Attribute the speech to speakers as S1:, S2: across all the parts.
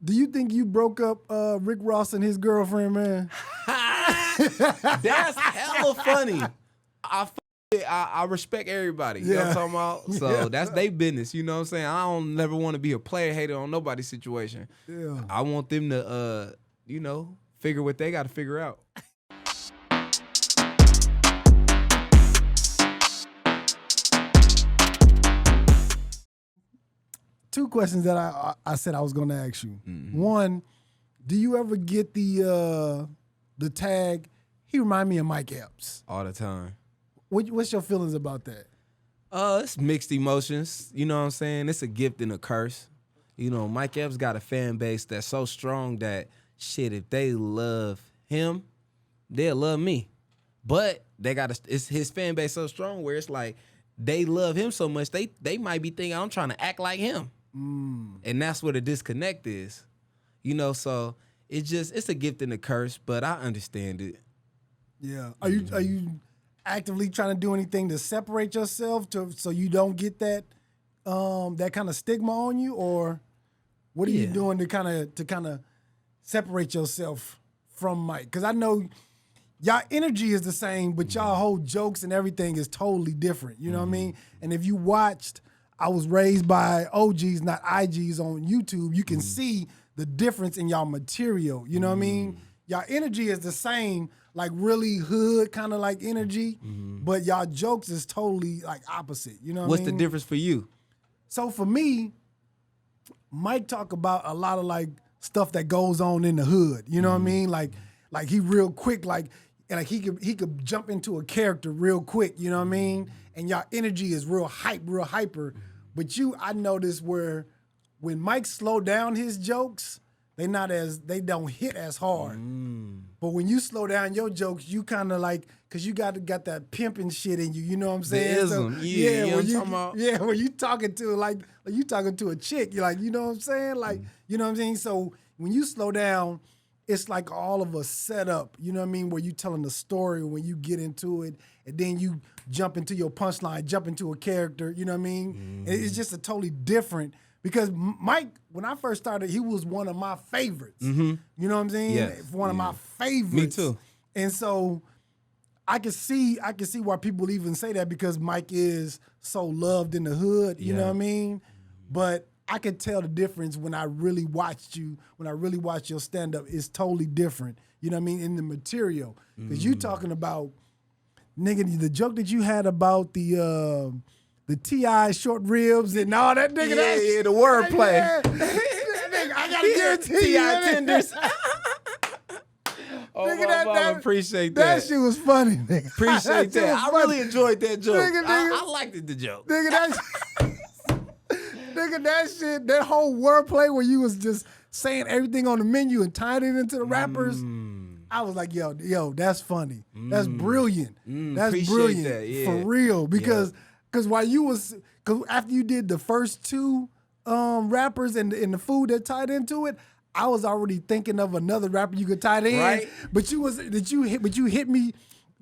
S1: Do you think you broke up Rick Ross and his girlfriend, man?
S2: That's hella funny. I respect everybody. You know what I'm talking about? So that's their business. You know what I'm saying? I don't never want to be a player hater on nobody's situation.
S1: Yeah.
S2: I want them to, figure what they got to figure out.
S1: Two questions that I said I was going to ask you.
S2: Mm-hmm.
S1: One, do you ever get the tag? He remind me of Mike Epps.
S2: All the time.
S1: What's your feelings about that?
S2: It's mixed emotions. You know what I'm saying? It's a gift and a curse. You know, Mike Epps got a fan base that's so strong that, shit, if they love him, they'll love me. But it's his fan base so strong where it's like they love him so much, they might be thinking I'm trying to act like him. And that's where the disconnect is. You know, so it's a gift and a curse, but I understand it.
S1: Yeah. Are you actively trying to do anything to separate yourself so you don't get that that kind of stigma on you, or what are you doing to kind of separate yourself from Mike? Because I know y'all energy is the same, but y'all whole jokes and everything is totally different. You know what I mean? And if you watched, I was raised by OGs, not IGs on YouTube, you can see the difference in y'all material. You know what I mean? Y'all energy is the same, like really hood kind of like energy, but y'all jokes is totally like opposite. You know what I mean?
S2: What's the difference for you?
S1: So for me, Mike talk about a lot of like stuff that goes on in the hood. You know what I mean? Like he real quick, like he could jump into a character real quick. You know what I mean? And y'all energy is real hyper. But I noticed where when Mike slowed down his jokes, they don't hit as hard. But when you slow down your jokes, you kind of like, cause you got that pimping shit in you. You know what I'm saying?
S2: The ism,
S1: when you talking to like you talking to a chick, you're like, you know what I'm saying? Like, you know what I'm saying? So when you slow down, it's like all of a setup. You know what I mean? Where you telling the story when you get into it, and then you jump into your punchline, jump into a character. You know what I mean? It's just a totally different. Because Mike, when I first started, he was one of my favorites. You know what I'm saying?
S2: Yes.
S1: One of my favorites.
S2: Me too.
S1: And so I can see why people even say that, because Mike is so loved in the hood. You know what I mean? But I could tell the difference when I really watched you. When I really watched your stand up, it's totally different. You know what I mean? In the material, because you talking about, nigga, the joke that you had about the T.I. short ribs and all that, nigga.
S2: The wordplay.
S1: Nigga, I gotta guarantee you.
S2: T.I. tenders.
S1: Nigga,
S2: I appreciate that.
S1: That shit was funny, nigga.
S2: Appreciate that. I really enjoyed that joke.
S1: Nigga.
S2: I liked the joke.
S1: Nigga, that shit, that whole wordplay where you was just saying everything on the menu and tying it into the rappers. I was like, yo, that's funny. That's brilliant. That's brilliant.
S2: That,
S1: for real. Because after you did the first two rappers and the food that tied into it, I was already thinking of another rapper you could tie it in. Right. But you hit me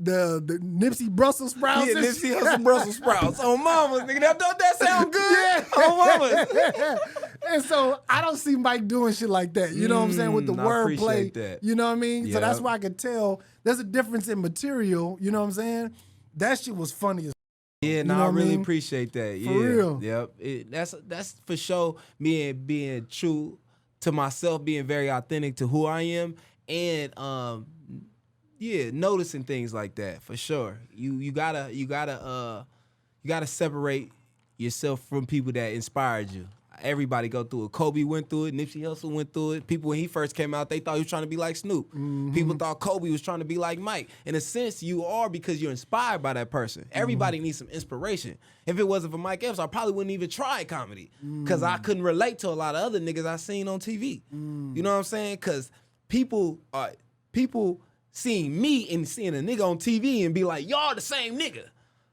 S1: the Nipsey Brussels sprouts.
S2: Yeah, Nipsey Hussle Brussels sprouts. On mama, nigga. Don't that sound good? Yeah. On mama.
S1: And so I don't see Mike doing shit like that. You know what I'm saying? With the wordplay.
S2: That.
S1: You know what I mean? Yep. So that's why I could tell there's a difference in material. You know what I'm saying? That shit was funny as
S2: yeah, no, I really appreciate that.
S1: For real.
S2: Yep. That's for sure me being true to myself, being very authentic to who I am, and noticing things like that for sure. You gotta separate yourself from people that inspired you. Everybody go through it. Kobe went through it. Nipsey Hussle went through it. People, when he first came out, they thought he was trying to be like Snoop. People thought Kobe was trying to be like Mike. In a sense, you are, because you're inspired by that person. Everybody needs some inspiration. If it wasn't for Mike Epps, I probably wouldn't even try comedy, because I couldn't relate to a lot of other niggas I seen on TV. You know what I'm saying? Because people seeing me and seeing a nigga on TV and be like, y'all the same nigga.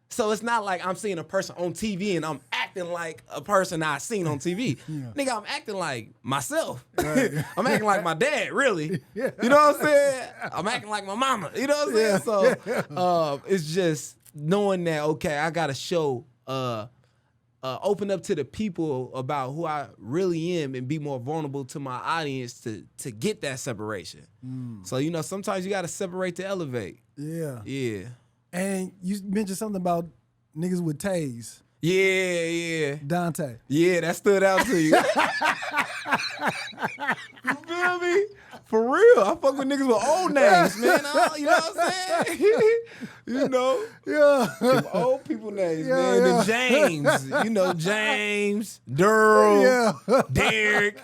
S2: So it's not like I'm seeing a person on TV and I'm acting like a person I seen on TV. Nigga, I'm acting like myself. Right. I'm acting like my dad, really. You know what I'm saying? I'm acting like my mama. You know what I'm saying? So it's just knowing that, okay, I got to show open up to the people about who I really am and be more vulnerable to my audience to get that separation. So, you know, sometimes you got to separate to elevate.
S1: Yeah.
S2: Yeah.
S1: And you mentioned something about niggas with Tays.
S2: Yeah.
S1: Dante.
S2: Yeah, that stood out to you. You feel me? For real. I fuck with niggas with old names, man. You know what I'm saying? You know?
S1: Yeah.
S2: Them old people names, man.
S1: Yeah.
S2: The James. You know, James, Daryl,
S1: Yeah.
S2: Derek.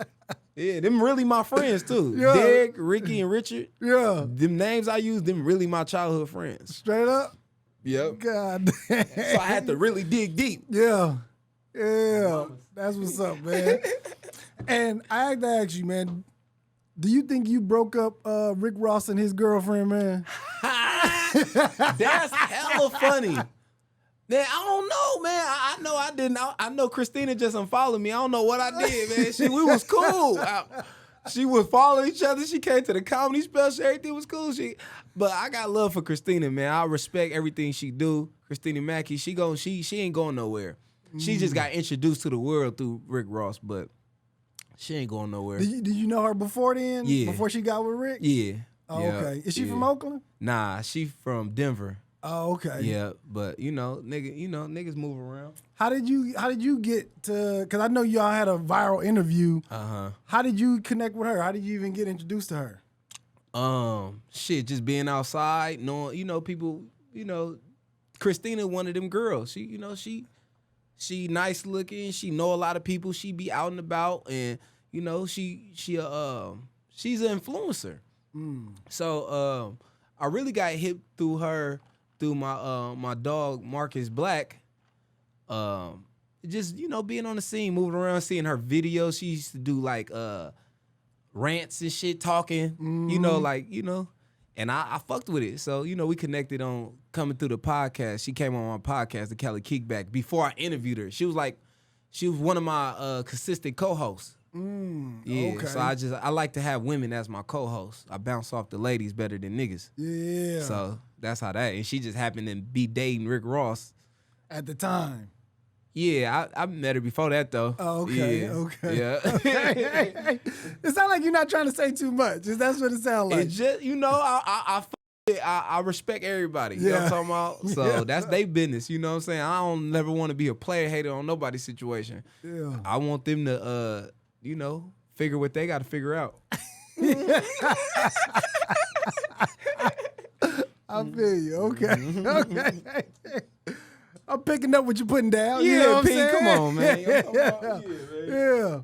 S2: Yeah, them really my friends, too.
S1: Yeah.
S2: Derek, Ricky, and Richard.
S1: Yeah.
S2: Them names I use, them really my childhood friends.
S1: Straight up?
S2: Yep.
S1: God damn.
S2: So I had to really dig deep.
S1: Yeah. Yeah. That's what's up, man. And I had to ask you, man, do you think you broke up Rick Ross and his girlfriend, man?
S2: That's hella funny. Man, I don't know, man. I know I didn't. I know Cristina just unfollowed me. I don't know what I did, man. We was cool. She was following each other. She came to the comedy special. Everything was cool. But I got love for Cristina, man. I respect everything she do. Cristina Mackey, she ain't going nowhere. She just got introduced to the world through Rick Ross, but she ain't going nowhere.
S1: Did you know her before then?
S2: Yeah.
S1: Before she got with Rick?
S2: Yeah.
S1: Oh,
S2: yeah,
S1: okay. Is she
S2: yeah.
S1: from Oakland?
S2: Nah, she from Denver.
S1: Oh, okay.
S2: Yeah, but niggas move around.
S1: How did you get to? Because I know y'all had a viral interview. How did you connect with her? How did you even get introduced to her?
S2: Just being outside, knowing, people, Cristina, one of them girls. She nice looking. She know a lot of people. She be out and about, and she's an influencer. So I really got hit through her. Through my dog Marcus Black, just being on the scene, moving around, seeing her videos. She used to do like rants and shit, talking, and I fucked with it. So we connected on coming through the podcast. She came on my podcast, the Cali Kickback. Before I interviewed her, she was one of my consistent co-hosts. Yeah,
S1: okay.
S2: so I like to have women as my co-hosts. I bounce off the ladies better than niggas.
S1: Yeah.
S2: So that's how that. And she just happened to be dating Rick Ross
S1: at the time.
S2: Yeah, I met her before that though.
S1: Oh, okay.
S2: Yeah.
S1: Okay.
S2: Yeah.
S1: Okay. It sounds like you're not trying to say too much. That's what it sounds like.
S2: It just I respect everybody. You know what I'm talking about? So that's their business. You know what I'm saying? I don't never want to be a player hater on nobody's situation.
S1: Yeah.
S2: I want them to figure what they got to figure out.
S1: I feel you. Okay. Okay. I'm picking up what you're putting down.
S2: Yeah,
S1: you know what I'm
S2: Pete,
S1: saying?
S2: come on, man.
S1: Yeah.